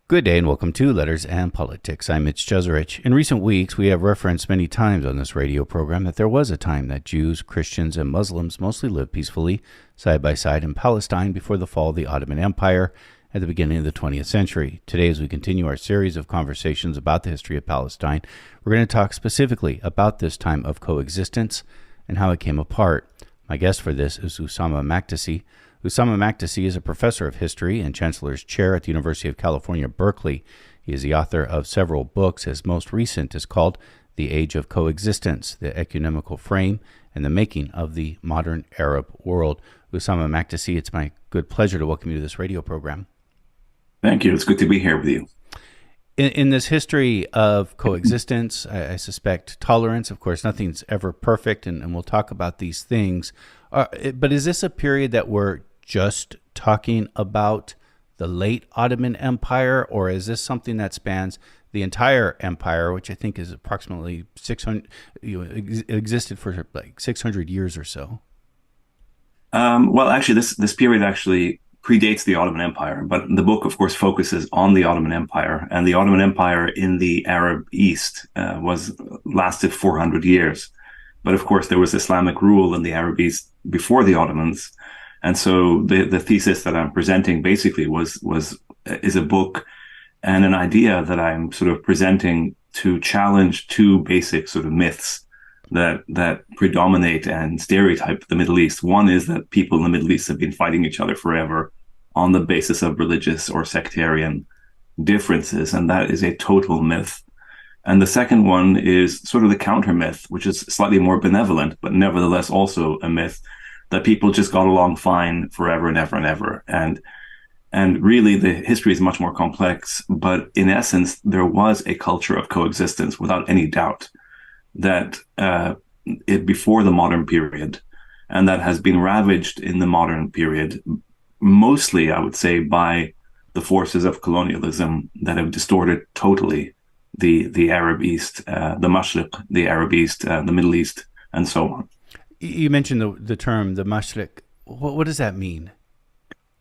Good day and welcome to Letters and Politics. I'm Mitch, Jeserich. In recent weeks, we have referenced many times on this radio program that there was a time that Jews, Christians, and Muslims mostly lived peacefully side by side in Palestine before the fall of the Ottoman Empire at the beginning of the 20th century. Today, as we continue our series of conversations about the history of Palestine, we're going to talk specifically about this time of coexistence and how it came apart. My guest for this is Ussama Makdisi. Ussama Makdisi is a professor of history and Chancellor's chair at the University of California, Berkeley. He is the author of several books. His most recent is called The Age of Coexistence, the Ecumenical Frame and the Making of the Modern Arab World. Ussama Makdisi, it's my good pleasure to welcome you to this radio program. Thank you. It's good to be here with you. In this history of coexistence, I suspect tolerance, of course, nothing's ever perfect, and we'll talk about these things. But is this a period that we're just talking about the late Ottoman Empire, or is this something that spans the entire empire, which I think is approximately 600, existed for like 600 years or so? Well, actually, this period actually predates the Ottoman Empire, but the book, of course, focuses on the Ottoman Empire, and the Ottoman Empire in the Arab East lasted 400 years. But of course, there was Islamic rule in the Arab East before the Ottomans. And so the thesis that I'm presenting basically is a book and an idea that I'm sort of presenting to challenge two basic sort of myths that predominate and stereotype the Middle East. One is that people in the Middle East have been fighting each other forever on the basis of religious or sectarian differences, and that is a total myth. And the second one is sort of the counter myth, which is slightly more benevolent, but nevertheless also a myth, that people just got along fine forever and ever and ever. And really the history is much more complex, but in essence, there was a culture of coexistence without any doubt that before the modern period, and that has been ravaged in the modern period, mostly, I would say, by the forces of colonialism that have distorted totally the Arab East, the Mashriq, the Arab East, the Middle East, and so on. You mentioned the term, the Mashriq. What does that mean?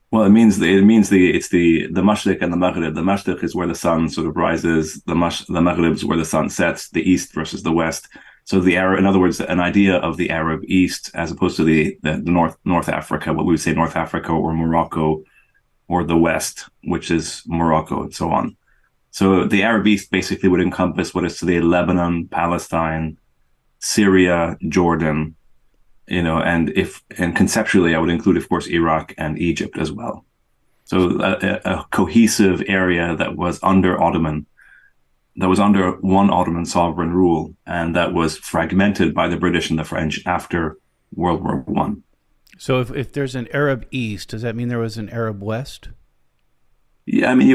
Well, it means the Mashriq and the Maghrib. The Mashriq is where the sun sort of rises. The Maghrib is where the sun sets. The East versus the West. So in other words, an idea of the Arab East as opposed to the North Africa, what we would say North Africa or Morocco, or the West, which is Morocco and so on. So the Arab East basically would encompass what is today Lebanon, Palestine, Syria, Jordan, and conceptually I would include, of course, Iraq and Egypt as well. So a cohesive area that was under one Ottoman sovereign rule, and that was fragmented by the British and the French after World War One. So if there's an Arab East, does that mean there was an Arab West? Yeah, I mean,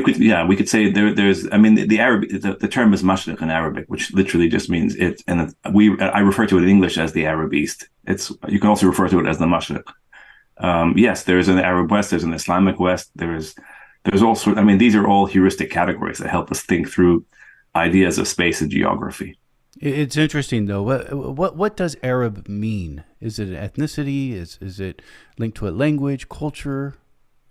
we could say there's. I mean, the term is Mashriq in Arabic, which literally just means it. And I refer to it in English as the Arab East. You can also refer to it as the Mashriq. Yes, there's an Arab West, there's an Islamic West, there's also. I mean, these are all heuristic categories that help us think through ideas of space and geography. It's interesting, though. What does Arab mean? Is it an ethnicity? Is it linked to a language, culture?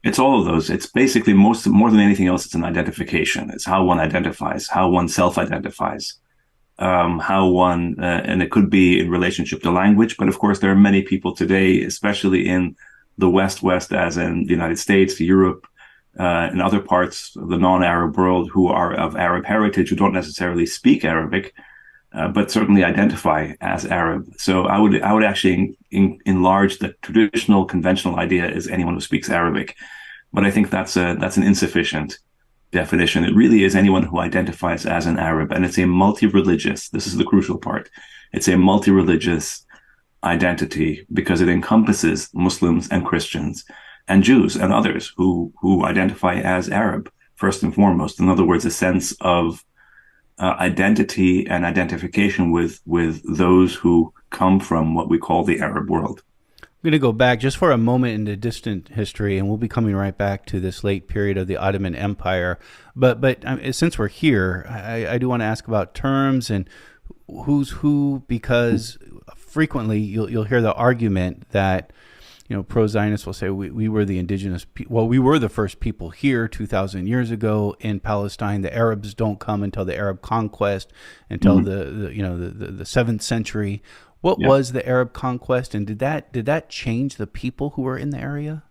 It's all of those. It's basically more than anything else, it's an identification. It's how one identifies, how one self-identifies, and it could be in relationship to language. But of course, there are many people today, especially in the West, as in the United States, Europe, and other parts of the non-Arab world, who are of Arab heritage, who don't necessarily speak Arabic, but certainly identify as Arab. So I would actually enlarge the traditional conventional idea as anyone who speaks Arabic. But I think that's an insufficient definition. It really is anyone who identifies as an Arab, and it's a multi-religious. This is the crucial part. It's a multi-religious identity because it encompasses Muslims and Christians and Jews and others who identify as Arab first and foremost. In other words, a sense of identity and identification with those who come from what we call the Arab world. I'm going to go back just for a moment into distant history, and we'll be coming right back to this late period of the Ottoman Empire. But since we're here, I do want to ask about terms and who's who, because frequently you'll hear the argument that pro-Zionists will say we were the indigenous well, we were the first people here 2,000 years ago in Palestine. The Arabs don't come until the Arab conquest, until the 7th century. What Yeah. was the Arab conquest, and did that change the people who were in the area?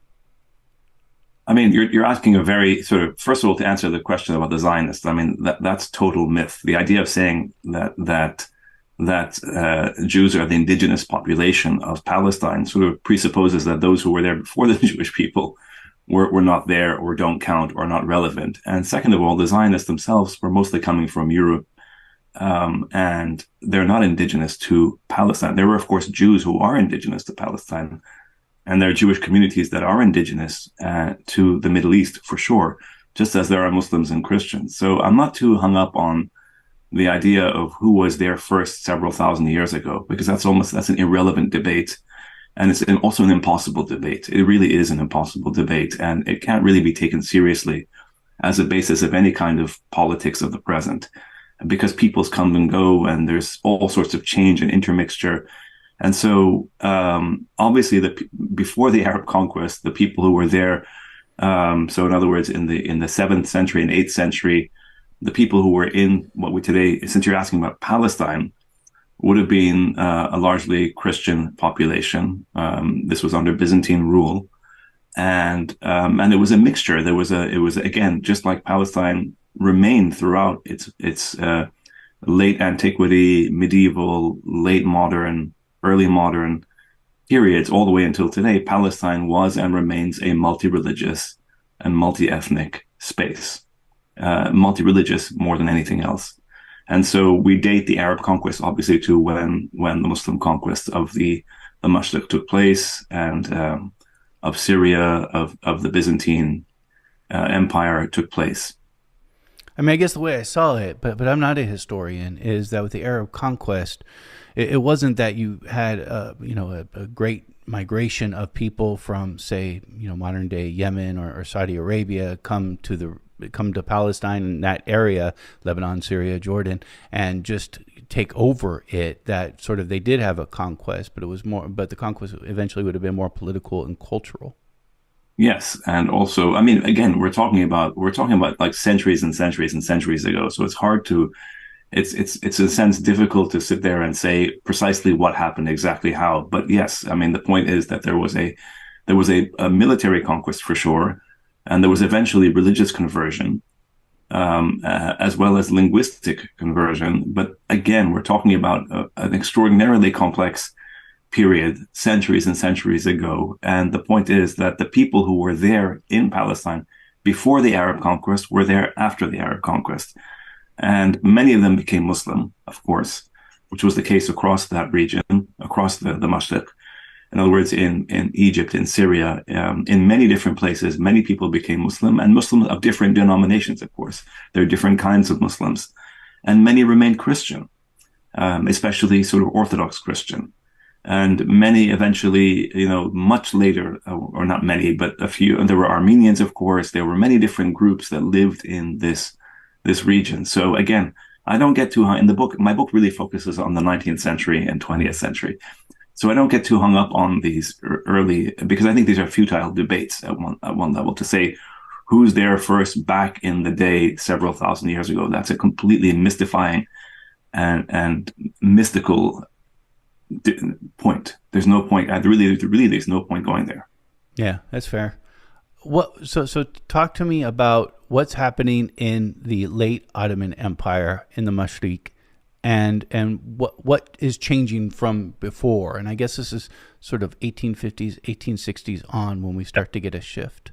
I mean, you're asking a very sort of, first of all, to answer the question about the Zionists. I mean, that's total myth. The idea of saying that Jews are the indigenous population of Palestine sort of presupposes that those who were there before the Jewish people were not there, or don't count, or not relevant. And second of all, the Zionists themselves were mostly coming from Europe, and they're not indigenous to Palestine. There were, of course, Jews who are indigenous to Palestine, and there are Jewish communities that are indigenous to the Middle East, for sure, just as there are Muslims and Christians. So I'm not too hung up on the idea of who was there first several thousand years ago, because that's an irrelevant debate. And it's also an impossible debate. It really is an impossible debate, and it can't really be taken seriously as a basis of any kind of politics of the present, because peoples come and go, and there's all sorts of change and intermixture. And so, obviously, before the Arab conquest, the people who were there, so in other words, in the 7th century and 8th century, the people who were in what we today, since you're asking about Palestine, would have been a largely Christian population. This was under Byzantine rule, and it was a mixture. It was again, just like Palestine remained throughout its late antiquity, medieval, late modern, early modern periods, all the way until today. Palestine was and remains a multi-religious and multi-ethnic space, multi-religious more than anything else. And so we date the Arab conquest, obviously, to when the Muslim conquest of the Mashriq took place, and of Syria, of the Byzantine Empire took place. I mean, I guess the way I saw it, but I'm not a historian, is that with the Arab conquest, it wasn't that you had a great migration of people from, say, modern day Yemen or Saudi Arabia come to Palestine and that area, Lebanon, Syria, Jordan, and just take over it. That sort of, they did have a conquest, but the conquest eventually would have been more political and cultural. Yes, and also, I mean, again, we're talking about like centuries and centuries and centuries ago. So it's hard to, it's in a sense difficult to sit there and say precisely what happened, exactly how. But yes, I mean, the point is that there was a military conquest for sure, and there was eventually religious conversion, as well as linguistic conversion. But again, we're talking about an extraordinarily complex period, centuries and centuries ago. And the point is that the people who were there in Palestine before the Arab conquest were there after the Arab conquest. And many of them became Muslim, of course, which was the case across that region, across the Mashriq. In other words, in Egypt, in Syria, in many different places, many people became Muslim, and Muslims of different denominations, of course. There are different kinds of Muslims. And many remained Christian, especially sort of Orthodox Christian. And many eventually, much later, or not many, but a few, and there were Armenians, of course. There were many different groups that lived in this region. So again, I don't get too high in the book. My book really focuses on the 19th century and 20th century. So I don't get too hung up on these early, because I think these are futile debates at one level, to say who's there first back in the day several thousand years ago. That's a completely mystifying and mystical point. There's no point. Really, there's no point going there. Yeah, that's fair. So talk to me about what's happening in the late Ottoman Empire in the Mashriq, and what is changing from before. And I guess this is sort of 1850s, 1860s on when we start to get a shift.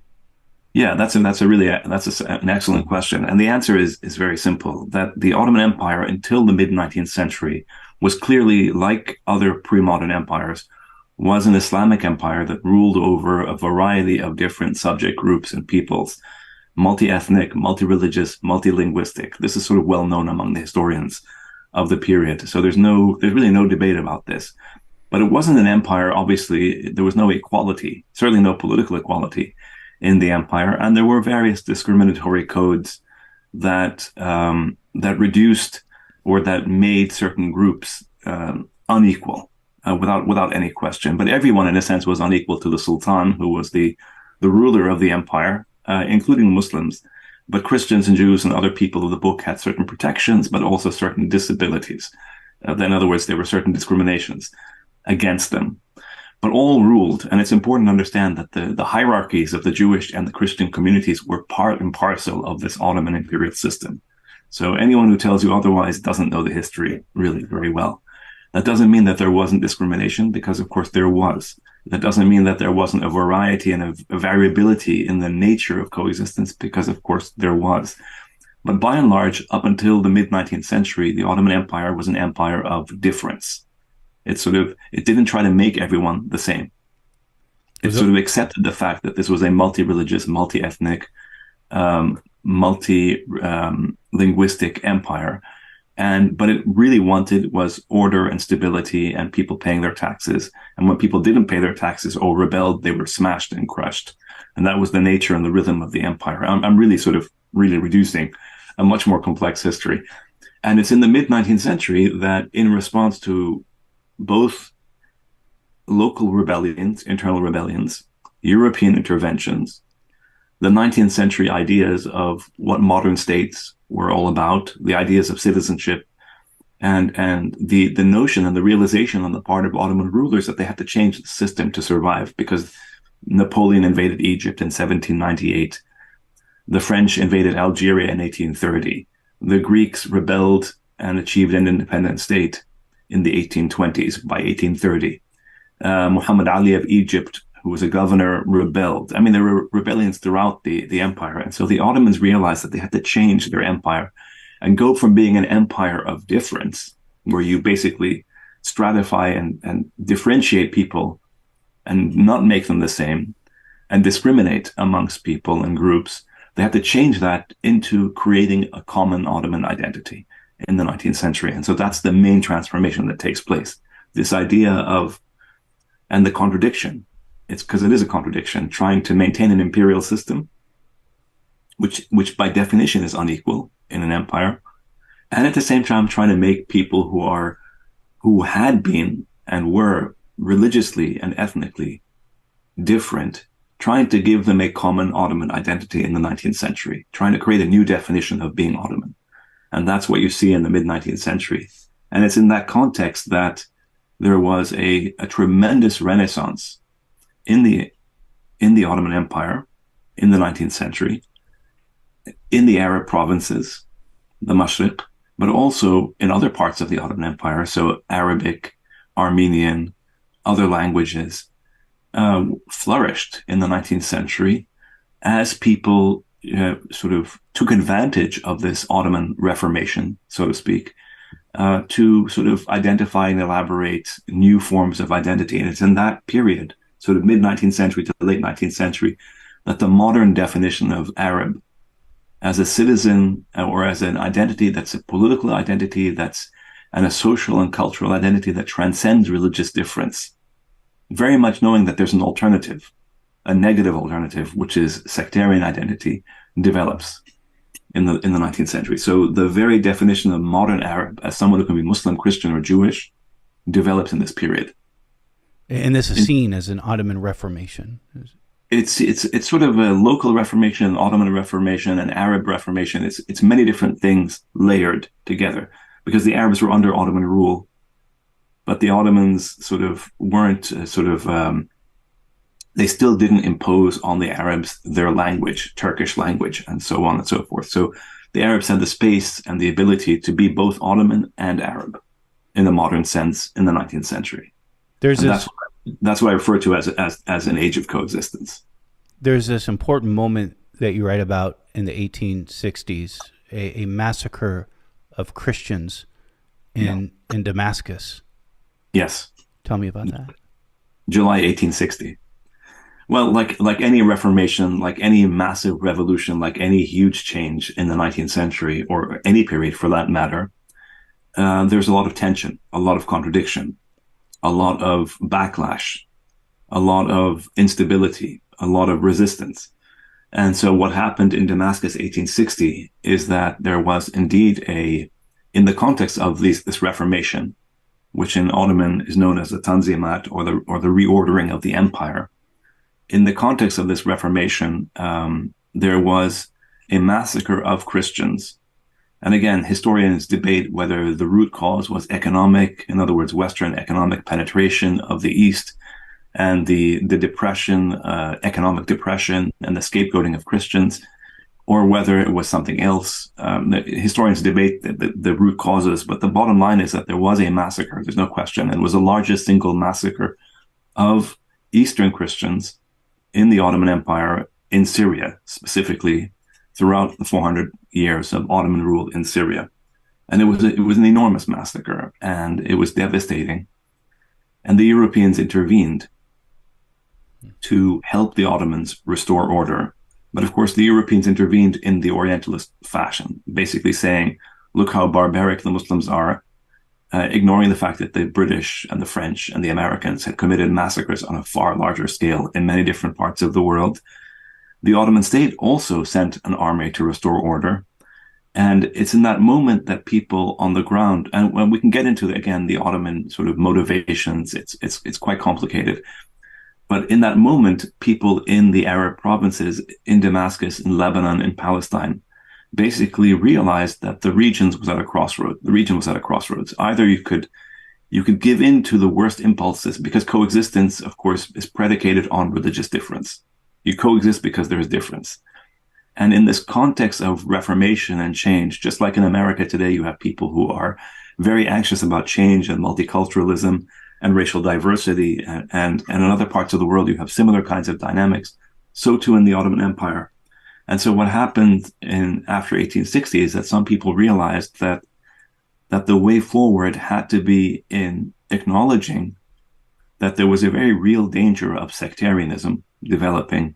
Yeah, that's an excellent question. And the answer is very simple, that the Ottoman Empire until the mid-19th century was clearly, like other pre-modern empires, was an Islamic empire that ruled over a variety of different subject groups and peoples, multi-ethnic, multi-religious, multi-linguistic. This is sort of well known among the historians of the period. So there's really no debate about this. But it wasn't an empire, obviously. There was no equality, certainly no political equality in the empire, and there were various discriminatory codes that reduced or that made certain groups unequal. without any question. But everyone, in a sense, was unequal to the Sultan, who was the ruler of the empire, including Muslims. But Christians and Jews and other people of the book had certain protections, but also certain disabilities. In other words, there were certain discriminations against them. But all ruled, and it's important to understand that the hierarchies of the Jewish and the Christian communities were part and parcel of this Ottoman imperial system. So anyone who tells you otherwise doesn't know the history really very well. That doesn't mean that there wasn't discrimination, because of course there was. That doesn't mean that there wasn't a variety and a variability in the nature of coexistence, because of course there was. But by and large, up until the mid-19th century, the Ottoman Empire was an empire of difference. It didn't try to make everyone the same. It sort of accepted the fact that this was a multi-religious, multi-ethnic, multi-linguistic empire. But it really wanted was order and stability and people paying their taxes. And when people didn't pay their taxes or rebelled, they were smashed and crushed. And that was the nature and the rhythm of the empire. I'm really really reducing a much more complex history. And it's in the mid-19th century that, in response to both local rebellions, internal rebellions, European interventions, the 19th century ideas of what modern states were all about, the ideas of citizenship, and the notion and the realization on the part of Ottoman rulers that they had to change the system to survive, because Napoleon invaded Egypt in 1798. The French invaded Algeria in 1830. The Greeks rebelled and achieved an independent state in the 1820s by 1830. Muhammad Ali of Egypt, who was a governor, rebelled. I mean, there were rebellions throughout the empire. And so the Ottomans realized that they had to change their empire and go from being an empire of difference, where you basically stratify and differentiate people and not make them the same and discriminate amongst people and groups. They had to change that into creating a common Ottoman identity in the 19th century. And so that's the main transformation that takes place. This idea of, and the contradiction, it's because it is a contradiction, trying to maintain an imperial system, which by definition is unequal in an empire, and at the same time trying to make people who had been and were religiously and ethnically different, trying to give them a common Ottoman identity in the 19th century, trying to create a new definition of being Ottoman. And that's what you see in the mid-19th century. And it's in that context that there was a tremendous renaissance in the Ottoman Empire in the 19th century, in the Arab provinces, the Mashriq, but also in other parts of the Ottoman Empire. So Arabic, Armenian, other languages flourished in the 19th century as people sort of took advantage of this Ottoman Reformation, so to speak, to sort of identify and elaborate new forms of identity. And it's in that period, sort of mid-19th century to the late 19th century, that the modern definition of Arab as a citizen or as an identity that's a political identity, and a social and cultural identity that transcends religious difference, very much knowing that there's an alternative, a negative alternative, which is sectarian identity, develops in the 19th century. So the very definition of modern Arab as someone who can be Muslim, Christian, or Jewish develops in this period. And this is seen as an Ottoman Reformation. It's sort of a local Reformation, Ottoman Reformation, and Arab Reformation. It's many different things layered together, because the Arabs were under Ottoman rule, but the Ottomans sort of weren't they still didn't impose on the Arabs their language, Turkish language, and so on and so forth. So the Arabs had the space and the ability to be both Ottoman and Arab in the modern sense in the 19th century. That's what I refer to as an age of coexistence. There's this important moment that you write about in the 1860s, a massacre of Christians in Damascus. Yes. Tell me about that. July 1860. Well, like any Reformation, like any massive revolution, like any huge change in the 19th century, or any period for that matter, there's a lot of tension, a lot of contradiction, a lot of backlash, a lot of instability, a lot of resistance. And so what happened in Damascus 1860 is that there was indeed in the context of this Reformation, which in Ottoman is known as the Tanzimat, or the reordering of the empire. In the context of this Reformation, there was a massacre of Christians. And again, historians debate whether the root cause was economic, in other words, Western economic penetration of the East, and the depression, economic depression, and the scapegoating of Christians, or whether it was something else. Historians debate the root causes, but the bottom line is that there was a massacre, there's no question. It was the largest single massacre of Eastern Christians in the Ottoman Empire, in Syria specifically, throughout the 400 years of Ottoman rule in Syria. And it was an enormous massacre, and it was devastating. And the Europeans intervened to help the Ottomans restore order. But of course, the Europeans intervened in the Orientalist fashion, basically saying, look how barbaric the Muslims are, ignoring the fact that the British and the French and the Americans had committed massacres on a far larger scale in many different parts of the world. The Ottoman state also sent an army to restore order. And it's in that moment that people on the ground, and when we can get into, again, the Ottoman sort of motivations, it's quite complicated. But in that moment, people in the Arab provinces, in Damascus, in Lebanon, in Palestine, basically realized that the region was at a crossroads. Either you could give in to the worst impulses, because coexistence, of course, is predicated on religious difference. You coexist because there is difference. And in this context of reformation and change, just like in America today, you have people who are very anxious about change and multiculturalism and racial diversity, and in other parts of the world, you have similar kinds of dynamics. So too in the Ottoman Empire. And so what happened after 1860 is that some people realized that the way forward had to be in acknowledging that there was a very real danger of sectarianism developing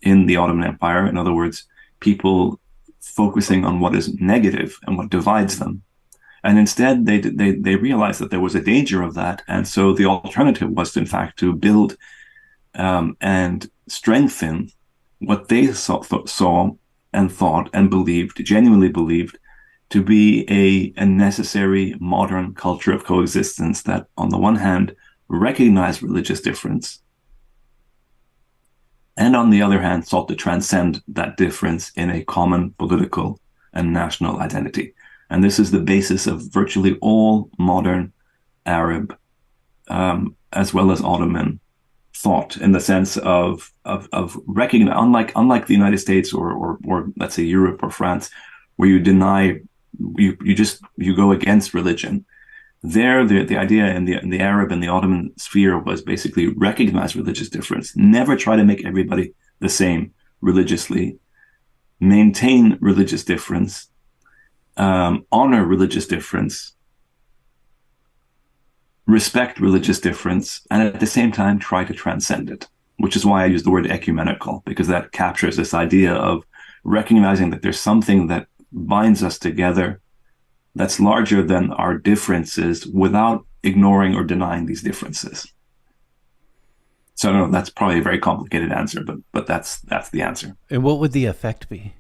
in the Ottoman Empire. In other words, people focusing on what is negative and what divides them. And instead, they realized that there was a danger of that. And so the alternative was, in fact, to build and strengthen what they saw and thought and believed, genuinely believed, to be a necessary modern culture of coexistence that, on the one hand, recognized religious difference, and on the other hand, sought to transcend that difference in a common political and national identity. And this is the basis of virtually all modern Arab, as well as Ottoman thought, in the sense of recognizing, unlike the United States or let's say Europe or France, where you deny, you go against religion. There, the idea in the Arab and the Ottoman sphere was basically recognize religious difference, never try to make everybody the same religiously, maintain religious difference, honor religious difference, respect religious difference, and at the same time try to transcend it, which is why I use the word ecumenical, because that captures this idea of recognizing that there's something that binds us together that's larger than our differences without ignoring or denying these differences. So I don't know, that's probably a very complicated answer, but that's the answer. And what would the effect be?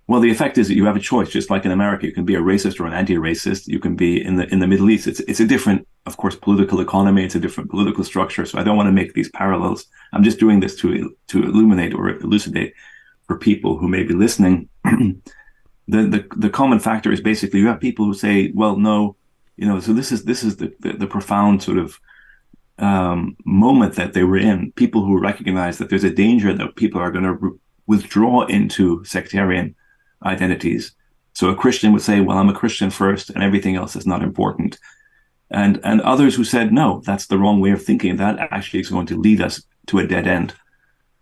Well, the effect is that you have a choice. Just like in America, you can be a racist or an anti-racist. You can be in the Middle East. It's a different, of course, political economy. It's a different political structure. So I don't want to make these parallels. I'm just doing this to illuminate or elucidate for people who may be listening. The common factor is basically you have people who say, well, no, so this is the profound sort of moment that they were in. People who recognize that there's a danger that people are going to withdraw into sectarian identities. So a Christian would say, well, I'm a Christian first and everything else is not important. And others who said, no, that's the wrong way of thinking. That actually is going to lead us to a dead end.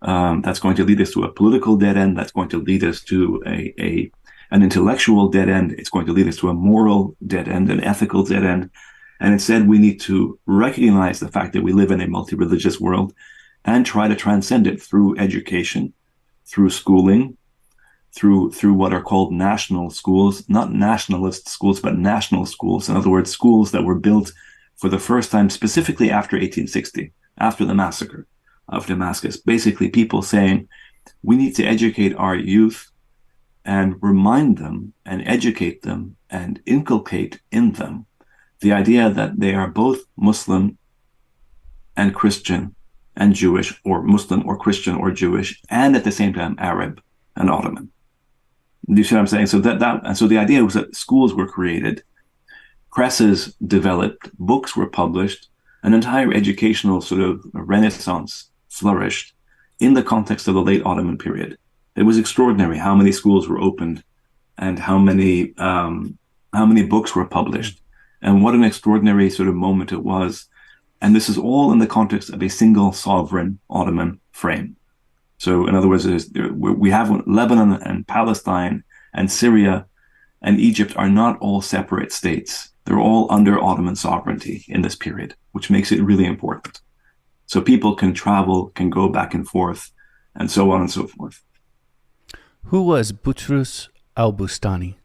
That's going to lead us to a political dead end. That's going to lead us to an intellectual dead end. It's going to lead us to a moral dead end, an ethical dead end. And instead, we need to recognize the fact that we live in a multi-religious world and try to transcend it through education, through schooling, through what are called national schools, not nationalist schools, but national schools. In other words, schools that were built for the first time specifically after 1860, after the massacre of Damascus. Basically, people saying, we need to educate our youth and remind them and educate them and inculcate in them the idea that they are both Muslim and Christian and Jewish, or Muslim or Christian or Jewish, and at the same time Arab and Ottoman. Do you see what I'm saying? So so the idea was that schools were created, presses developed, books were published, an entire educational sort of renaissance flourished in the context of the late Ottoman period. It was extraordinary how many schools were opened and how many books were published, and what an extraordinary sort of moment it was. And this is all in the context of a single sovereign Ottoman frame. So in other words, we have Lebanon and Palestine and Syria and Egypt are not all separate states. They're all under Ottoman sovereignty in this period, which makes it really important. So people can travel, can go back and forth, and so on and so forth. Who was Butrus al-Bustani?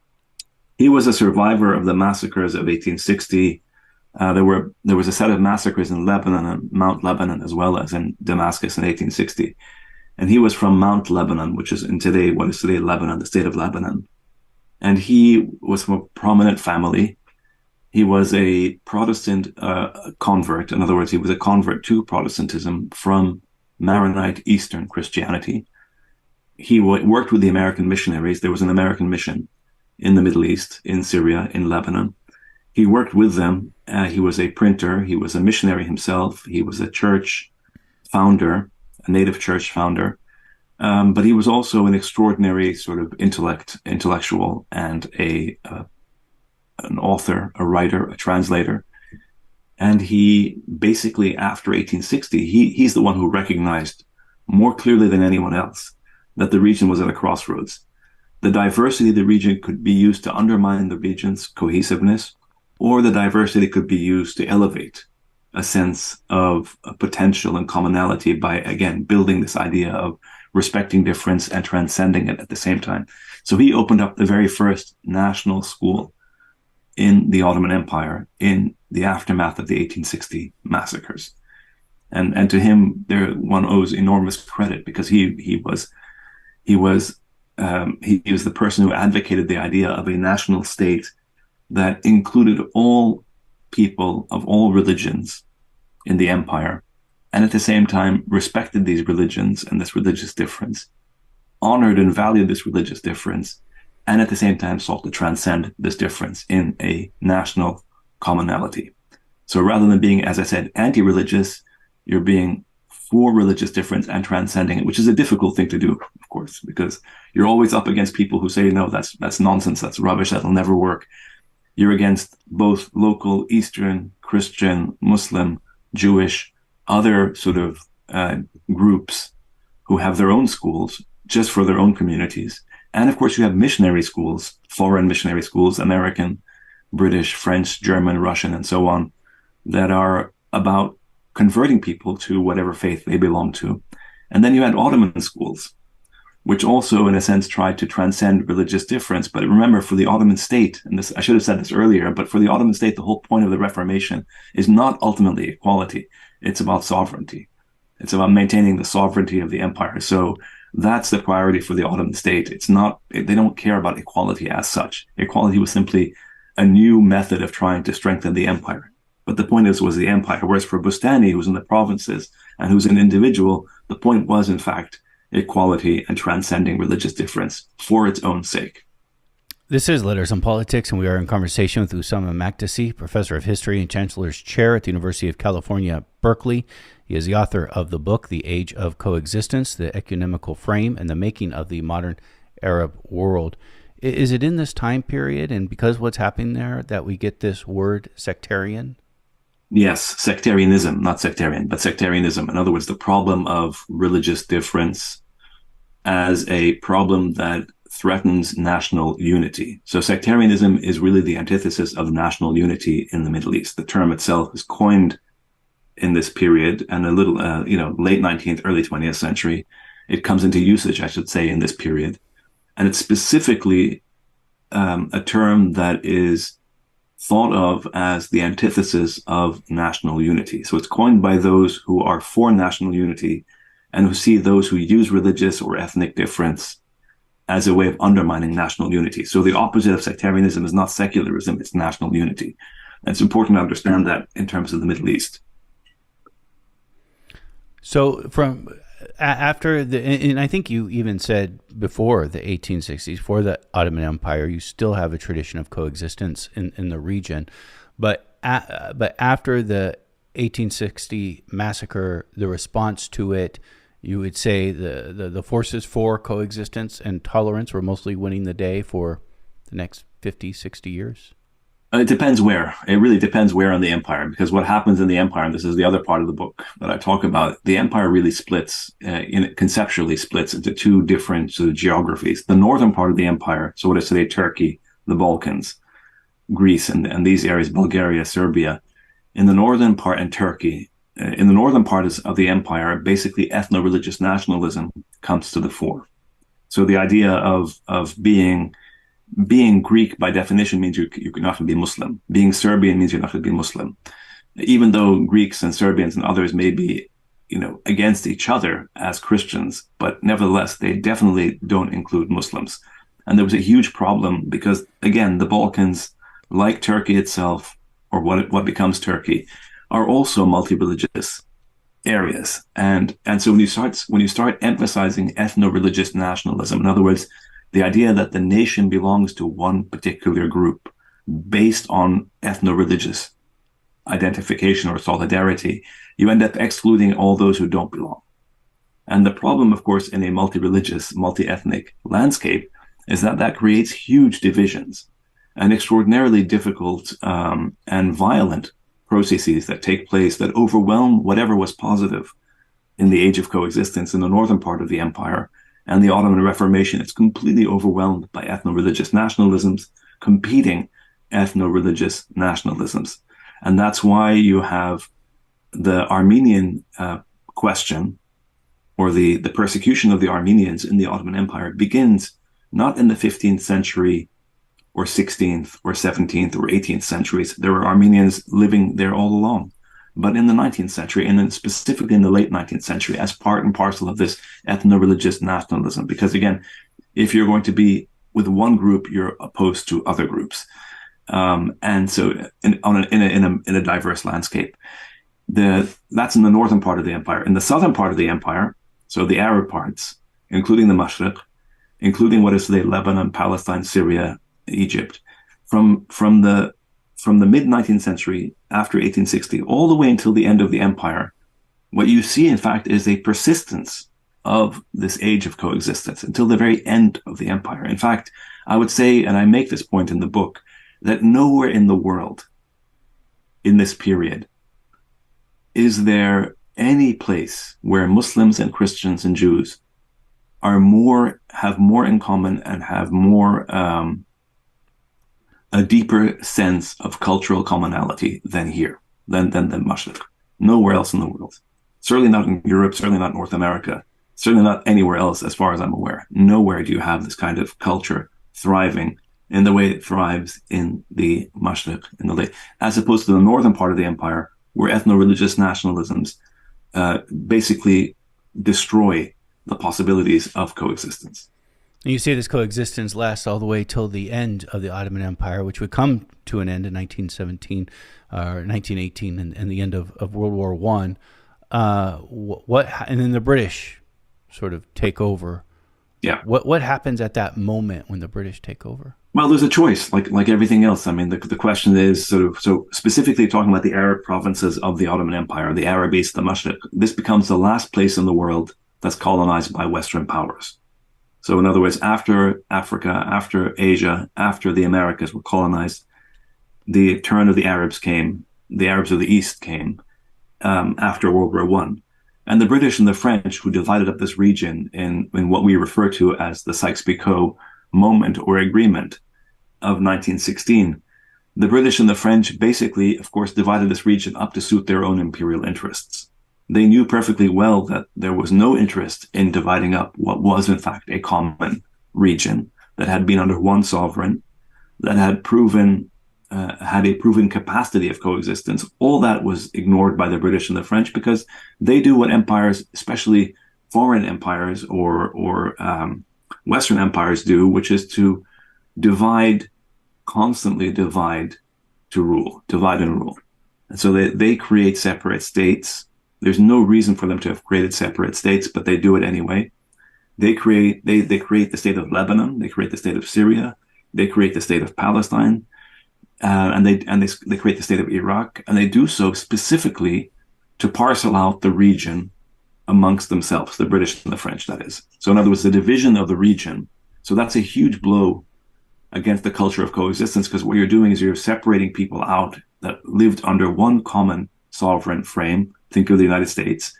He was a survivor of the massacres of 1860. There was a set of massacres in Lebanon and Mount Lebanon, as well as in Damascus in 1860. And he was from Mount Lebanon, which is what is today Lebanon, the state of Lebanon. And he was from a prominent family. He was a Protestant convert. In other words, he was a convert to Protestantism from Maronite Eastern Christianity. He worked with the American missionaries. There was an American mission in the Middle East, in Syria, in Lebanon. He worked with them. He was a printer. He was a missionary himself. He was a church founder, a native church founder. But he was also an extraordinary sort of intellectual, and an author, a writer, a translator. And he basically, after 1860, he's the one who recognized more clearly than anyone else that the region was at a crossroads. The diversity of the region could be used to undermine the region's cohesiveness, or the diversity could be used to elevate a sense of potential and commonality by, again, building this idea of respecting difference and transcending it at the same time. So he opened up the very first national school in the Ottoman Empire in the aftermath of the 1860 massacres. And to him, one owes enormous credit, because he was the person who advocated the idea of a national state that included all people of all religions in the empire, and at the same time respected these religions and this religious difference, honored and valued this religious difference, and at the same time sought to transcend this difference in a national commonality. So rather than being, as I said, anti-religious, you're being for religious difference and transcending it, which is a difficult thing to do, of course, because you're always up against people who say, no, that's nonsense, that's rubbish, that'll never work. You're against both local Eastern, Christian, Muslim, Jewish, other sort of groups who have their own schools just for their own communities. And of course, you have missionary schools, foreign missionary schools, American, British, French, German, Russian, and so on, that are about converting people to whatever faith they belong to. And then you had Ottoman schools, which also, in a sense, tried to transcend religious difference. But remember, for the Ottoman state, and this, I should have said this earlier, but for the Ottoman state, the whole point of the Reformation is not ultimately equality. It's about sovereignty. It's about maintaining the sovereignty of the empire. So that's the priority for the Ottoman state. It's not, they don't care about equality as such. Equality was simply a new method of trying to strengthen the empire. But the point was the empire. Whereas for Bustani, who's in the provinces and who's an individual, the point was, in fact, equality and transcending religious difference for its own sake. This is Letters on Politics, and we are in conversation with Ussama Makdisi, professor of history and chancellor's chair at the University of California, Berkeley. He is the author of the book, The Age of Coexistence, the Ecumenical Frame and the Making of the Modern Arab World. Is it in this time period, and because what's happening there, that we get this word sectarian? Yes, sectarianism, not sectarian, but sectarianism. In other words, the problem of religious difference as a problem that threatens national unity. So sectarianism is really the antithesis of national unity in the Middle East. The term itself is coined in this period, and a little, late 19th, early 20th century. It comes into usage, I should say, in this period. And it's specifically a term that is thought of as the antithesis of national unity. So it's coined by those who are for national unity and who see those who use religious or ethnic difference as a way of undermining national unity. So the opposite of sectarianism is not secularism, it's national unity. And it's important to understand that in terms of the Middle East. So from after the, and I think you even said before the 1860s, for the Ottoman Empire, you still have a tradition of coexistence in the region, but after the 1860 massacre, the response to it, you would say the forces for coexistence and tolerance were mostly winning the day for the next 50, 60 years? It depends where. It really depends where on the empire, because what happens in the empire, and this is the other part of the book that I talk about, the empire really splits, conceptually splits into two different sort of geographies. The northern part of the empire, so what is today Turkey, the Balkans, Greece, and these areas, Bulgaria, Serbia, in the northern part, and Turkey, in the northern part of the empire, basically ethno-religious nationalism comes to the fore. So the idea of being Greek by definition means you're not going to be Muslim. Being Serbian means you're not going to be Muslim. Even though Greeks and Serbians and others may be, against each other as Christians, but nevertheless, they definitely don't include Muslims. And there was a huge problem because, again, the Balkans, like Turkey itself, or what becomes Turkey, are also multi-religious areas. And so when you start emphasizing ethno-religious nationalism, in other words, the idea that the nation belongs to one particular group based on ethno-religious identification or solidarity, you end up excluding all those who don't belong. And the problem, of course, in a multi-religious, multi-ethnic landscape is that creates huge divisions and extraordinarily difficult and violent processes that take place that overwhelm whatever was positive in the age of coexistence in the northern part of the empire. And the Ottoman Reformation is completely overwhelmed by ethno-religious nationalisms, competing ethno-religious nationalisms. And that's why you have the Armenian question, or the persecution of the Armenians in the Ottoman Empire begins not in the 15th century or 16th or 17th or 18th centuries. There were Armenians living there all along. But in the 19th century, and then specifically in the late 19th century, as part and parcel of this ethno-religious nationalism, because again, if you're going to be with one group, you're opposed to other groups, and so in a diverse landscape. That's in the northern part of the empire. In the southern part of the empire, so the Arab parts, including the Mashriq, including what is today Lebanon, Palestine, Syria, Egypt, from the mid-19th century, after 1860, all the way until the end of the empire, what you see, in fact, is a persistence of this age of coexistence until the very end of the empire. In fact, I would say, and I make this point in the book, that nowhere in the world in this period is there any place where Muslims and Christians and Jews have more in common and have more a deeper sense of cultural commonality than here, than Mashriq. Nowhere else in the world. Certainly not in Europe, certainly not North America, certainly not anywhere else as far as I'm aware. Nowhere do you have this kind of culture thriving in the way it thrives in the Mashriq, as opposed to the northern part of the empire, where ethno-religious nationalisms basically destroy the possibilities of coexistence. And you say this coexistence lasts all the way till the end of the Ottoman Empire, which would come to an end in 1917 or 1918, and the end of World War I. And then the British sort of take over. Yeah. What happens at that moment when the British take over? Well, there's a choice, like everything else. I mean, the question is so specifically talking about the Arab provinces of the Ottoman Empire, the Arab East, the Mashriq. This becomes the last place in the world that's colonized by Western powers. So in other words, after Africa, after Asia, after the Americas were colonized, the turn of the Arabs came. The Arabs of the East came after World War I. And the British and the French, who divided up this region in what we refer to as the Sykes-Picot moment or agreement of 1916, the British and the French basically, of course, divided this region up to suit their own imperial interests. They knew perfectly well that there was no interest in dividing up what was, in fact, a common region that had been under one sovereign, that had a proven capacity of coexistence. All that was ignored by the British and the French because they do what empires, especially foreign empires or Western empires do, which is to constantly divide to rule, divide and rule. And so they create separate states. There's no reason for them to have created separate states, but they do it anyway. They create the state of Lebanon. They create the state of Syria. They create the state of Palestine, and they create the state of Iraq. And they do so specifically to parcel out the region amongst themselves, the British and the French, that is. So in other words, the division of the region. So that's a huge blow against the culture of coexistence, because what you're doing is you're separating people out that lived under one common sovereign frame. Think of the United States.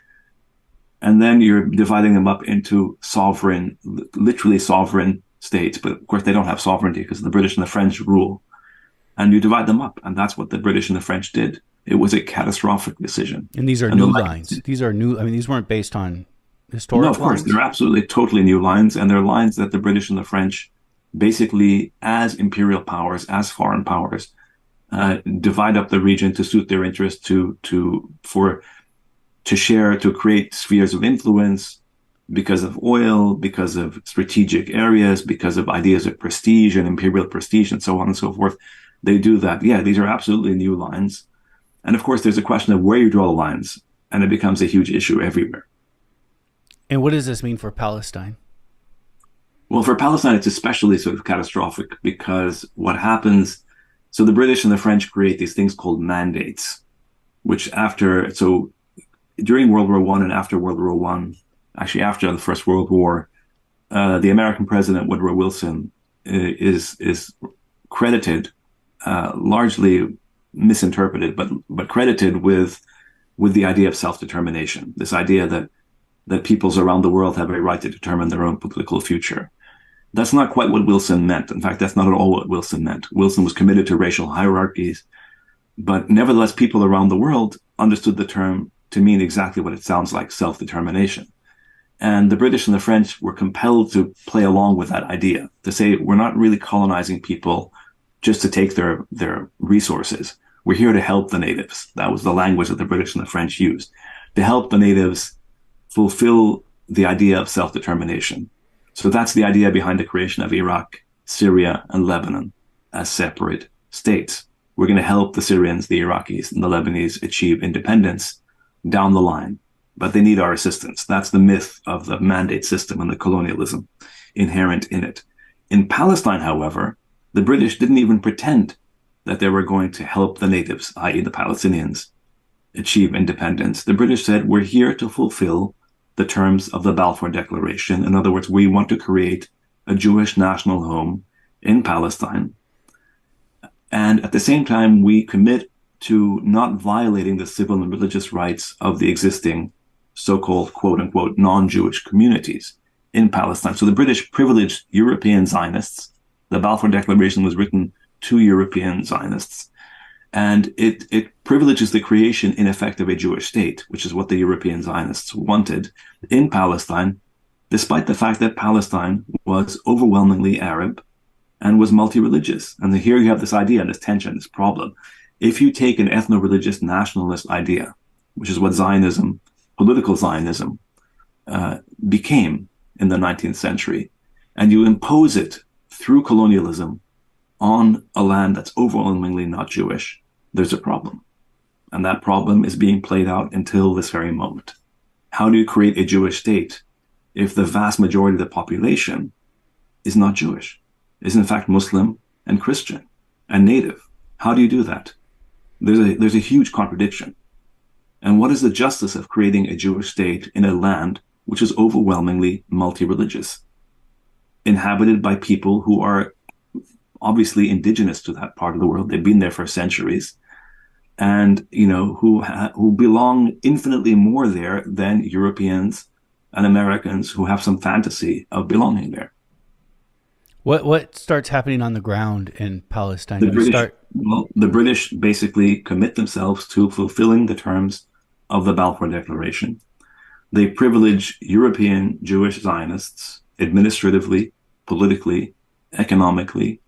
And then you're dividing them up into sovereign, literally sovereign states. But of course, they don't have sovereignty because the British and the French rule. And you divide them up. And that's what the British and the French did. It was a catastrophic decision. And these are new lines. These are new. I mean, these weren't based on historic lines. No, of course. They're absolutely, totally new lines. And they're lines that the British and the French, basically as imperial powers, as foreign powers, divide up the region to suit their interests, to share, to create spheres of influence because of oil, because of strategic areas, because of ideas of prestige and imperial prestige, and so on and so forth. They do that. Yeah, these are absolutely new lines. And of course, there's a question of where you draw the lines, and it becomes a huge issue everywhere. And what does this mean for Palestine? Well, for Palestine, it's especially sort of catastrophic because what happens, so the British and the French create these things called mandates, which during World War I and after World War I, actually after the First World War, the American president, Woodrow Wilson, is credited, largely misinterpreted, but credited with the idea of self-determination, this idea that peoples around the world have a right to determine their own political future. That's not quite what Wilson meant. In fact, that's not at all what Wilson meant. Wilson was committed to racial hierarchies, but nevertheless, people around the world understood the term to mean exactly what it sounds like, self-determination. And the British and the French were compelled to play along with that idea, to say, we're not really colonizing people just to take their resources. We're here to help the natives. That was the language that the British and the French used, to help the natives fulfill the idea of self-determination. So that's the idea behind the creation of Iraq, Syria, and Lebanon as separate states. We're going to help the Syrians, the Iraqis, and the Lebanese achieve independence down the line, but they need our assistance. That's the myth of the mandate system and the colonialism inherent in it. In Palestine, however, the British didn't even pretend that they were going to help the natives, i.e. the Palestinians, achieve independence. The British said, we're here to fulfill the terms of the Balfour Declaration. In other words, we want to create a Jewish national home in Palestine. And at the same time, we commit to not violating the civil and religious rights of the existing so-called, quote-unquote, non-Jewish communities in Palestine. So the British privileged European Zionists. The Balfour Declaration was written to European Zionists. And it privileges the creation, in effect, of a Jewish state, which is what the European Zionists wanted in Palestine, despite the fact that Palestine was overwhelmingly Arab and was multi-religious. And here you have this idea, this tension, this problem. If you take an ethno-religious nationalist idea, which is what Zionism, political Zionism, became in the 19th century, and you impose it through colonialism on a land that's overwhelmingly not Jewish, there's a problem. And that problem is being played out until this very moment. How do you create a Jewish state if the vast majority of the population is not Jewish, is in fact Muslim and Christian and native? How do you do that? There's a huge contradiction. And what is the justice of creating a Jewish state in a land which is overwhelmingly multi-religious, inhabited by people who are obviously indigenous to that part of the world? They've been there for centuries, and who belong infinitely more there than Europeans and Americans who have some fantasy of belonging there. What starts happening on the ground in Palestine? The British basically commit themselves to fulfilling the terms of the Balfour Declaration. They privilege European Jewish Zionists administratively, politically, economically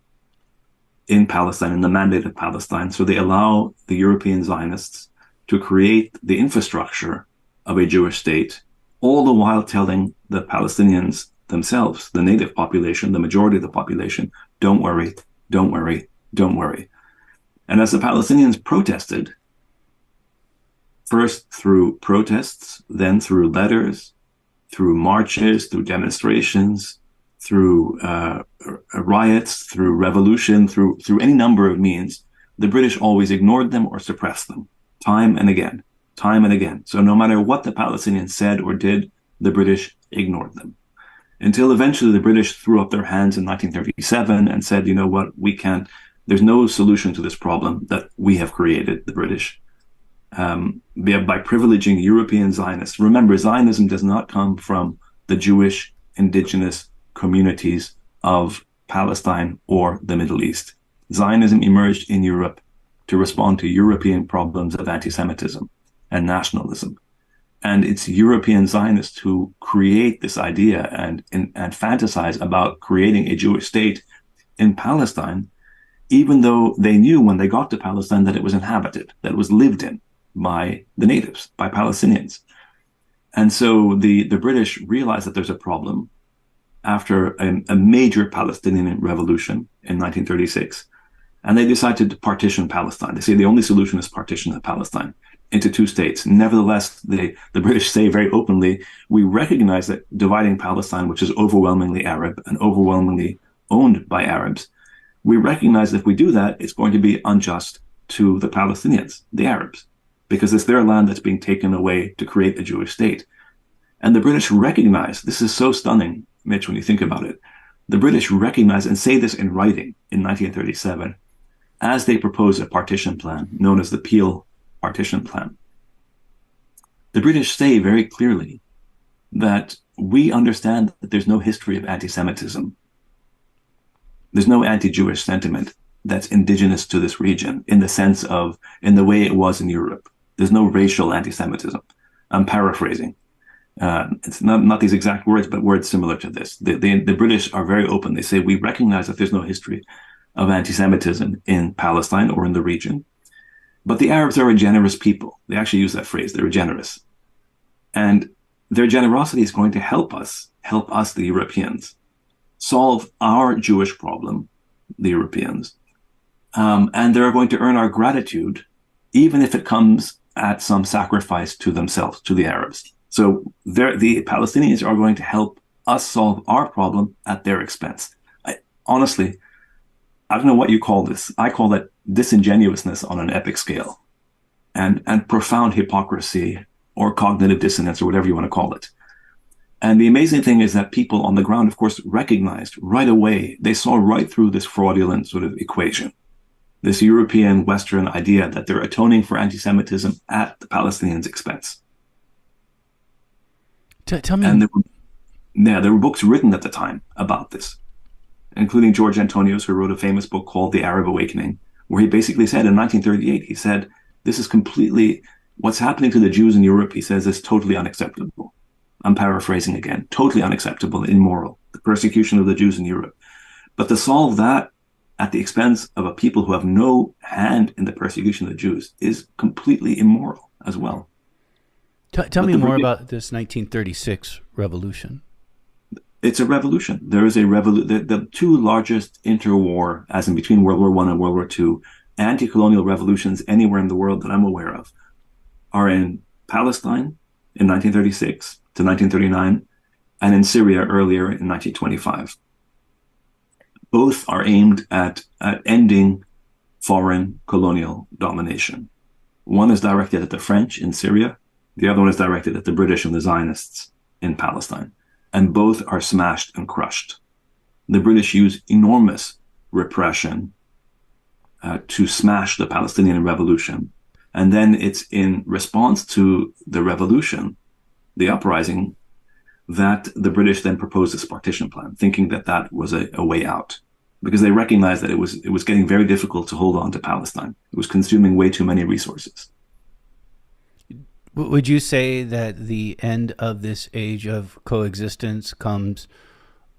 in Palestine, in the mandate of Palestine. So they allow the European Zionists to create the infrastructure of a Jewish state, all the while telling the Palestinians themselves, the native population, the majority of the population, don't worry, don't worry, don't worry. And as the Palestinians protested, first through protests, then through letters, through marches, through demonstrations, through riots, through revolution, through any number of means, the British always ignored them or suppressed them, time and again, time and again. So no matter what the Palestinians said or did, the British ignored them. Until eventually the British threw up their hands in 1937 and said, you know what, we can't, there's no solution to this problem that we have created, the British, by privileging European Zionists. Remember, Zionism does not come from the Jewish indigenous communities of Palestine or the Middle East. Zionism emerged in Europe to respond to European problems of anti-Semitism and nationalism. And it's European Zionists who create this idea and fantasize about creating a Jewish state in Palestine, even though they knew when they got to Palestine that it was inhabited, that it was lived in by the natives, by Palestinians. And so the British realized that there's a problem after a major Palestinian revolution in 1936. And they decided to partition Palestine. They say the only solution is partition of Palestine into two states. Nevertheless, the British say very openly, we recognize that dividing Palestine, which is overwhelmingly Arab and overwhelmingly owned by Arabs, we recognize that if we do that, it's going to be unjust to the Palestinians, the Arabs, because it's their land that's being taken away to create a Jewish state. And the British recognize, this is so stunning, Mitch, when you think about it, the British recognize and say this in writing in 1937, as they propose a partition plan known as the Peel Partition Plan. The British say very clearly that we understand that there's no history of anti-Semitism. There's no anti-Jewish sentiment that's indigenous to this region in the way it was in Europe. There's no racial anti-Semitism. I'm paraphrasing. It's not these exact words, but words similar to this. The British are very open. They say, we recognize that there's no history of anti-Semitism in Palestine or in the region. But the Arabs are a generous people. They actually use that phrase. They're generous. And their generosity is going to help us, the Europeans, solve our Jewish problem, the Europeans. And they're going to earn our gratitude, even if it comes at some sacrifice to themselves, to the Arabs. So the Palestinians are going to help us solve our problem at their expense. Honestly, I don't know what you call this. I call that disingenuousness on an epic scale and profound hypocrisy or cognitive dissonance or whatever you want to call it. And the amazing thing is that people on the ground, of course, recognized right away, they saw right through this fraudulent sort of equation, this European Western idea that they're atoning for anti-Semitism at the Palestinians' expense. Tell me. And there were books written at the time about this, including George Antonius, who wrote a famous book called The Arab Awakening, where he basically said in 1938, he said, this is completely, what's happening to the Jews in Europe, he says, is totally unacceptable. I'm paraphrasing again, totally unacceptable, immoral, the persecution of the Jews in Europe. But to solve that at the expense of a people who have no hand in the persecution of the Jews is completely immoral as well. Tell me more about this 1936 revolution. It's a revolution. There is a revolution. The two largest interwar, as in between World War I and World War II, anti-colonial revolutions anywhere in the world that I'm aware of, are in Palestine in 1936 to 1939, and in Syria earlier in 1925. Both are aimed at ending foreign colonial domination. One is directed at the French in Syria. The other one is directed at the British and the Zionists in Palestine. And both are smashed and crushed. The British use enormous repression to smash the Palestinian revolution. And then it's in response to the revolution, the uprising, that the British then proposed this partition plan, thinking that that was a way out, because they recognized that it was getting very difficult to hold on to Palestine. It was consuming way too many resources. Would you say that the end of this age of coexistence comes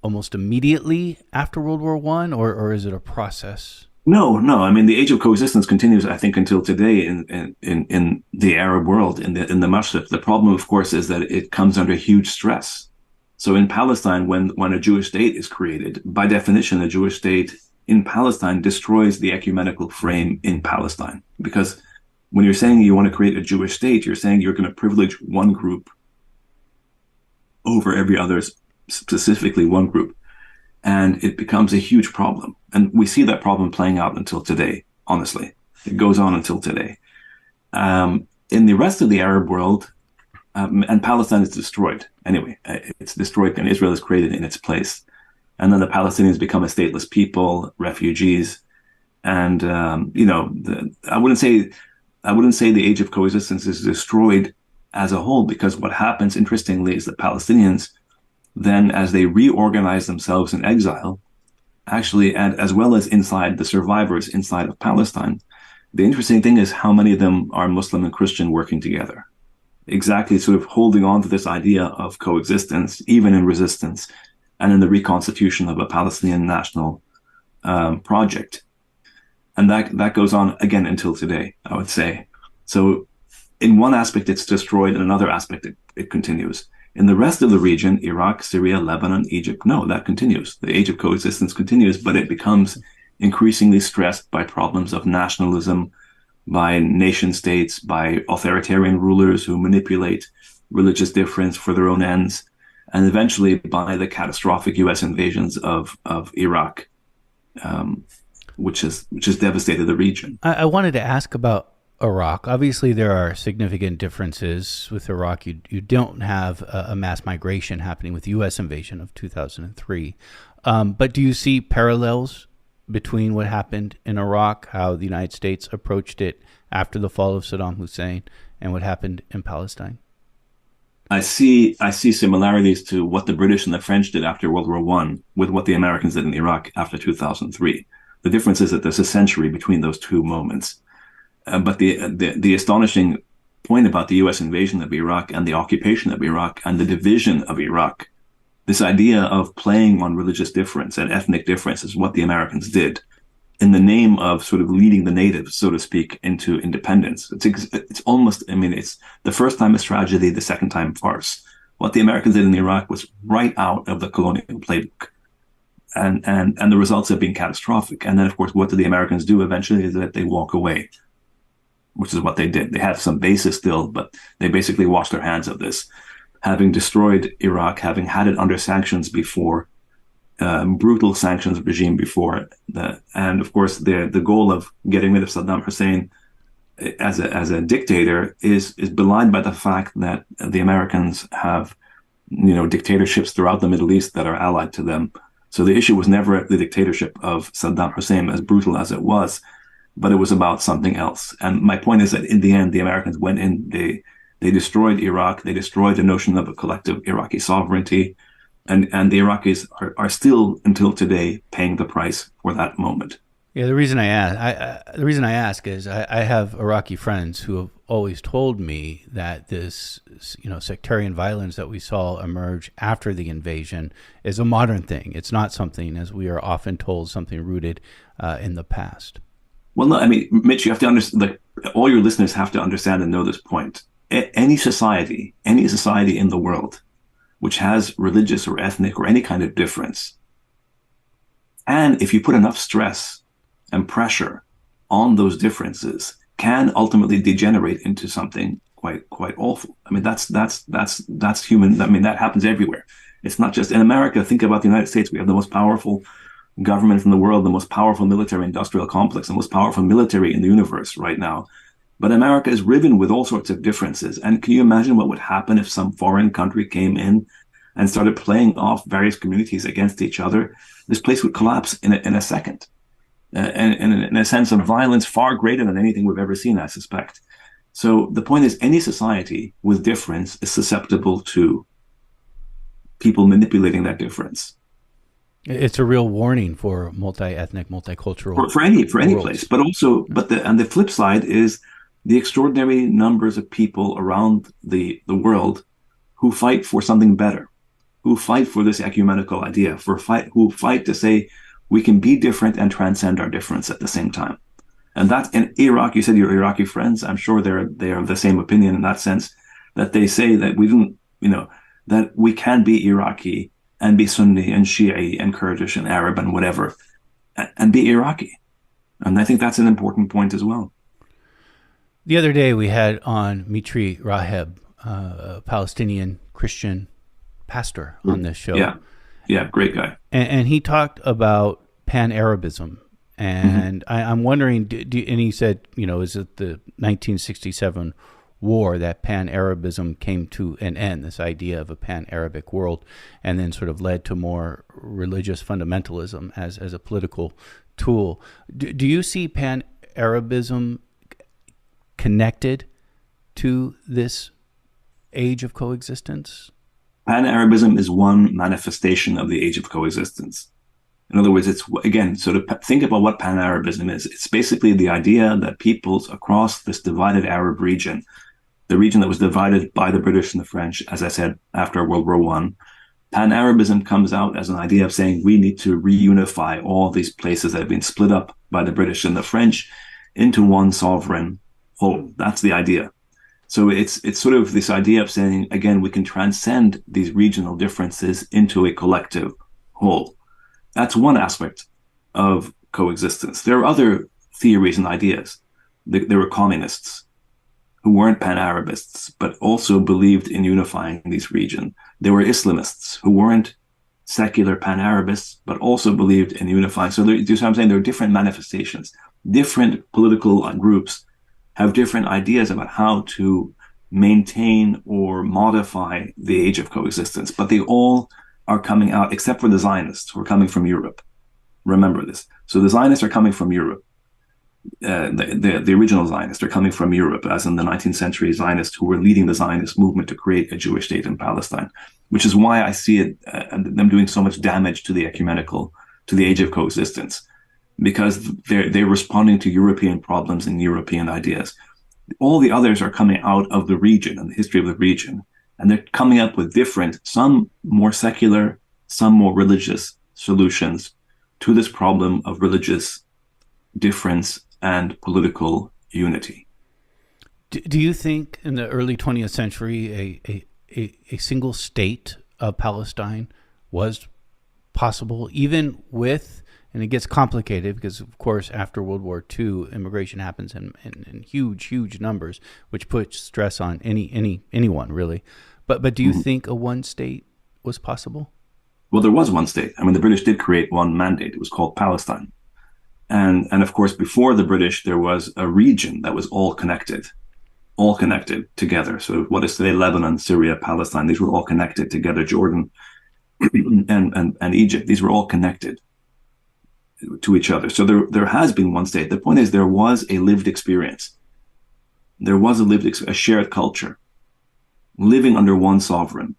almost immediately after World War I, or is it a process? No. I mean, the age of coexistence continues, I think, until today in the Arab world, in the Maghreb. The problem, of course, is that it comes under huge stress. So in Palestine, when a Jewish state is created, by definition, a Jewish state in Palestine destroys the ecumenical frame in Palestine. Because when you're saying you want to create a Jewish state, you're saying you're going to privilege one group over every other, specifically one group. And it becomes a huge problem. And we see that problem playing out until today, honestly. It goes on until today. In the rest of the Arab world, and Palestine is destroyed. Anyway, it's destroyed and Israel is created in its place. And then the Palestinians become a stateless people, refugees. And, I wouldn't say the age of coexistence is destroyed as a whole, because what happens, interestingly, is that Palestinians then, as they reorganize themselves in exile, actually, and as well as inside the survivors inside of Palestine, the interesting thing is how many of them are Muslim and Christian working together. Exactly, sort of holding on to this idea of coexistence, even in resistance, and in the reconstitution of a Palestinian national project. And that goes on again until today, I would say. So in one aspect, it's destroyed. In another aspect, it continues. In the rest of the region, Iraq, Syria, Lebanon, Egypt, no, that continues. The age of coexistence continues, but it becomes increasingly stressed by problems of nationalism, by nation states, by authoritarian rulers who manipulate religious difference for their own ends, and eventually by the catastrophic U.S. invasions of Iraq, which has devastated the region. I wanted to ask about Iraq. Obviously, there are significant differences with Iraq. You don't have a mass migration happening with the U.S. invasion of 2003. But do you see parallels between what happened in Iraq, how the United States approached it after the fall of Saddam Hussein, and what happened in Palestine? I see similarities to what the British and the French did after World War I with what the Americans did in Iraq after 2003. The difference is that there's a century between those two moments. But the astonishing point about the U.S. invasion of Iraq and the occupation of Iraq and the division of Iraq, this idea of playing on religious difference and ethnic difference is what the Americans did in the name of sort of leading the natives, so to speak, into independence. It's almost, it's the first time it's tragedy, the second time farce. What the Americans did in Iraq was right out of the colonial playbook. And the results have been catastrophic. And then, of course, what do the Americans do eventually is that they walk away, which is what they did. They have some basis still, but they basically washed their hands of this. Having destroyed Iraq, having had it under sanctions before, brutal sanctions regime before, and of course the goal of getting rid of Saddam Hussein as a dictator is belied by the fact that the Americans have, dictatorships throughout the Middle East that are allied to them. So the issue was never the dictatorship of Saddam Hussein, as brutal as it was, but it was about something else. And my point is that in the end, the Americans went in, they destroyed Iraq, they destroyed the notion of a collective Iraqi sovereignty, and the Iraqis are still, until today, paying the price for that moment. Yeah, the reason I ask is I have Iraqi friends who have always told me that this, sectarian violence that we saw emerge after the invasion is a modern thing. It's not something, as we are often told, something rooted in the past. Well, no, Mitch, you have to understand. All your listeners have to understand and know this point. Any society in the world which has religious or ethnic or any kind of difference, and if you put enough stress and pressure on those differences, can ultimately degenerate into something quite awful. That's human. That happens everywhere. It's not just in America. Think about the United States. We have the most powerful government in the world, the most powerful military industrial complex, the most powerful military in the universe right now. But America is riven with all sorts of differences. And can you imagine what would happen if some foreign country came in and started playing off various communities against each other? This place would collapse in a second. And in a sense of violence far greater than anything we've ever seen, I suspect. So the point is, any society with difference is susceptible to people manipulating that difference. It's a real warning for multi-ethnic, multicultural for any place. But also, and the flip side is the extraordinary numbers of people around the world who fight for something better, who fight for this ecumenical idea, who fight to say we can be different and transcend our difference at the same time. And that in Iraq, you said your Iraqi friends, I'm sure they're of the same opinion in that sense, that they say that that we can be Iraqi and be Sunni and Shi'i and Kurdish and Arab and whatever, and be Iraqi. And I think that's an important point as well. The other day we had on Mitri Raheb, a Palestinian Christian pastor, on this show. Yeah, great guy. And he talked about Pan-Arabism. And I'm wondering, and he said, is it the 1967 war that Pan-Arabism came to an end, this idea of a Pan-Arabic world, and then sort of led to more religious fundamentalism as a political tool. Do you see Pan-Arabism connected to this age of coexistence? Pan-Arabism is one manifestation of the age of coexistence. In other words, it's, again, so to think about what Pan-Arabism is, it's basically the idea that peoples across this divided Arab region, the region that was divided by the British and the French, as I said, after World War I, Pan-Arabism comes out as an idea of saying we need to reunify all these places that have been split up by the British and the French into one sovereign whole. That's the idea. So it's sort of this idea of saying, again, we can transcend these regional differences into a collective whole. That's one aspect of coexistence. There are other theories and ideas. There were communists who weren't Pan-Arabists, but also believed in unifying these regions. There were Islamists who weren't secular Pan-Arabists, but also believed in unifying. So do you see what I'm saying? There are different manifestations. Different political groups have different ideas about how to maintain or modify the age of coexistence, but they all are coming out, except for the Zionists who are coming from Europe. Remember this. So the Zionists are coming from Europe. The original Zionists are coming from Europe, as in the 19th century Zionists who were leading the Zionist movement to create a Jewish state in Palestine, which is why I see it them doing so much damage to the ecumenical, to the age of coexistence, because they're responding to European problems and European ideas. All the others are coming out of the region and the history of the region, and they're coming up with different, some more secular, some more religious solutions to this problem of religious difference and political unity. Do you think in the early 20th century a single state of Palestine was possible, even with, and it gets complicated because, of course, after World War II, immigration happens in huge numbers, which puts stress on anyone, really. But do you think a one state was possible? Well, there was one state. I mean, the British did create one mandate. It was called Palestine. And of course, before the British, there was a region that was all connected together. So what is today Lebanon, Syria, Palestine, these were all connected together. Jordan and Egypt, these were all connected to each other. So there has been one state. The point is, there was a lived experience. There was a shared culture, living under one sovereign.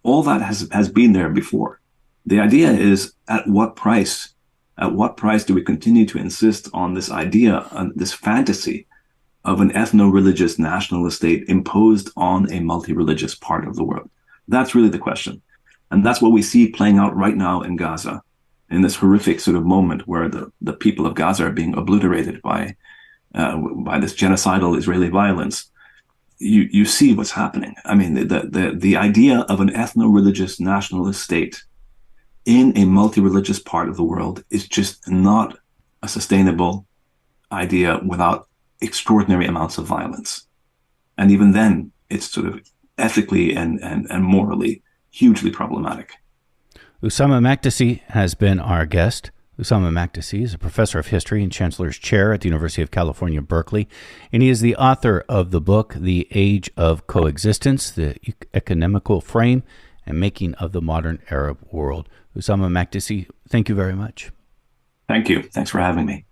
All that has been there before. The idea is, at what price? At what price do we continue to insist on this idea, on this fantasy of an ethno-religious nationalist state imposed on a multi-religious part of the world? That's really the question. And that's what we see playing out right now in Gaza, in this horrific sort of moment where the people of Gaza are being obliterated by this genocidal Israeli violence. You see what's happening. I mean, the idea of an ethno-religious nationalist state in a multi-religious part of the world is just not a sustainable idea without extraordinary amounts of violence. And even then, it's sort of ethically and morally hugely problematic. Ussama Makdisi has been our guest. Ussama Makdisi is a professor of history and Chancellor's chair at the University of California, Berkeley, and he is the author of the book, The Age of Coexistence, the Ecumenical Frame and Making of the Modern Arab World. Ussama Makdisi, thank you very much. Thank you. Thanks for having me.